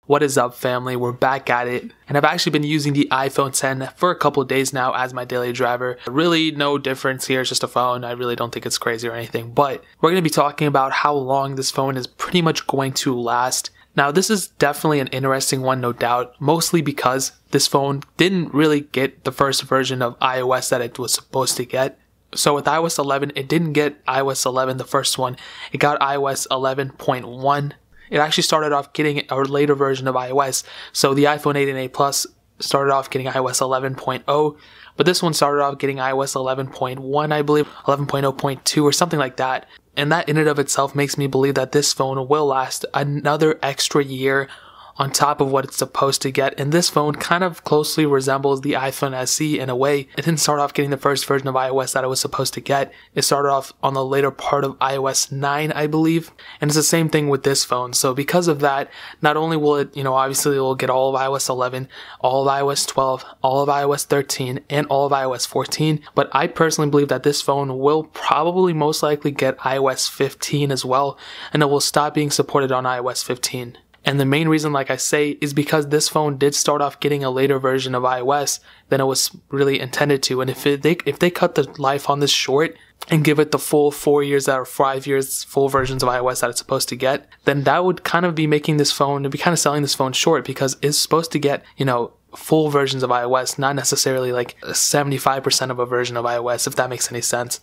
What is up, family? We're back at it, and I've actually been using the iPhone 10 for a couple of days now as my daily driver. Really no difference here, it's just a phone. I really don't think it's crazy or anything, but we're going to be talking about how long this phone is pretty much going to last. Now, this is definitely an interesting one, no doubt, mostly because this phone didn't really get the first version of iOS that it was supposed to get. So with iOS 11, it didn't get iOS 11, the first one. It got iOS 11.1. It actually started off getting a later version of iOS. So the iPhone 8 and 8 Plus started off getting iOS 11.0, but this one started off getting iOS 11.1, I believe, 11.0.2 or something like that. And that in and of itself makes me believe that this phone will last another extra year on top of what it's supposed to get. And this phone kind of closely resembles the iPhone SE in a way. It didn't start off getting the first version of iOS that it was supposed to get. It started off on the later part of iOS 9, I believe. And it's the same thing with this phone. So because of that, not only will it, obviously it will get all of iOS 11, all of iOS 12, all of iOS 13, and all of iOS 14. But I personally believe that this phone will probably most likely get iOS 15 as well. And it will stop being supported on iOS 15. And the main reason, like I say, is because this phone did start off getting a later version of iOS than it was really intended to. And if they cut the life on this short and give it the full 4 years or 5 years full versions of iOS that it's supposed to get, then that would kind of be making this phone, to be kind of selling this phone short, because it's supposed to get, full versions of iOS, not necessarily like 75% of a version of iOS, if that makes any sense.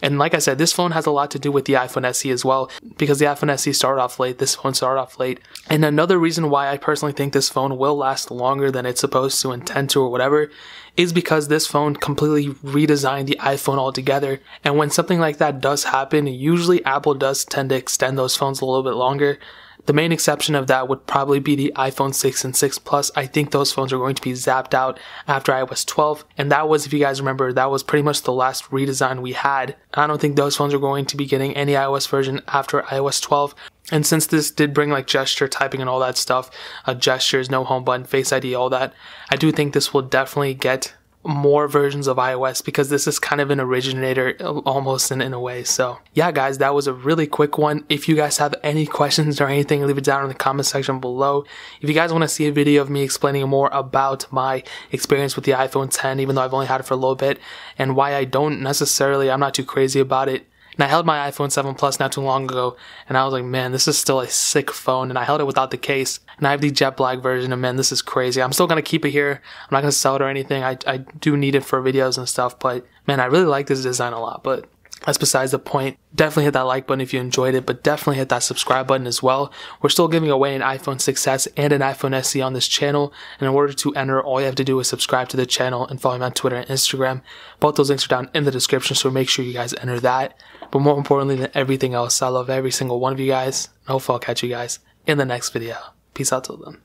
And like I said, this phone has a lot to do with the iPhone SE as well, because the iPhone SE started off late, this phone started off late. And another reason why I personally think this phone will last longer than it's supposed to, intend to, or whatever, is because this phone completely redesigned the iPhone altogether. And when something like that does happen, usually Apple does tend to extend those phones a little bit longer. The main exception of that would probably be the iPhone 6 and 6 Plus. I think those phones are going to be zapped out after iOS 12. And that was, if you guys remember, that was pretty much the last redesign we had. I don't think those phones are going to be getting any iOS version after iOS 12. And since this did bring like gesture typing and all that stuff, gestures, no home button, Face ID, all that, I do think this will definitely get more versions of iOS, because this is kind of an originator almost in a way. So yeah, guys, that was a really quick one. If you guys have any questions or anything, leave it down in the comment section below. If you guys want to see a video of me explaining more about my experience with the iPhone 10, even though I've only had it for a little bit, and why I'm not too crazy about it. And I held my iPhone 7 Plus not too long ago, and I was like, man, this is still a sick phone. And I held it without the case, and I have the jet black version, and man, this is crazy. I'm still going to keep it here. I'm not going to sell it or anything. I do need it for videos and stuff, but man, I really like this design a lot. But that's besides the point. Definitely hit that like button if you enjoyed it, but definitely hit that subscribe button as well. We're still giving away an iPhone 6s and an iPhone SE on this channel, and in order to enter, all you have to do is subscribe to the channel and follow me on Twitter and Instagram. Both those links are down in the description, so make sure you guys enter that. But more importantly than everything else, I love every single one of you guys. And hopefully I'll catch you guys in the next video. Peace out till then.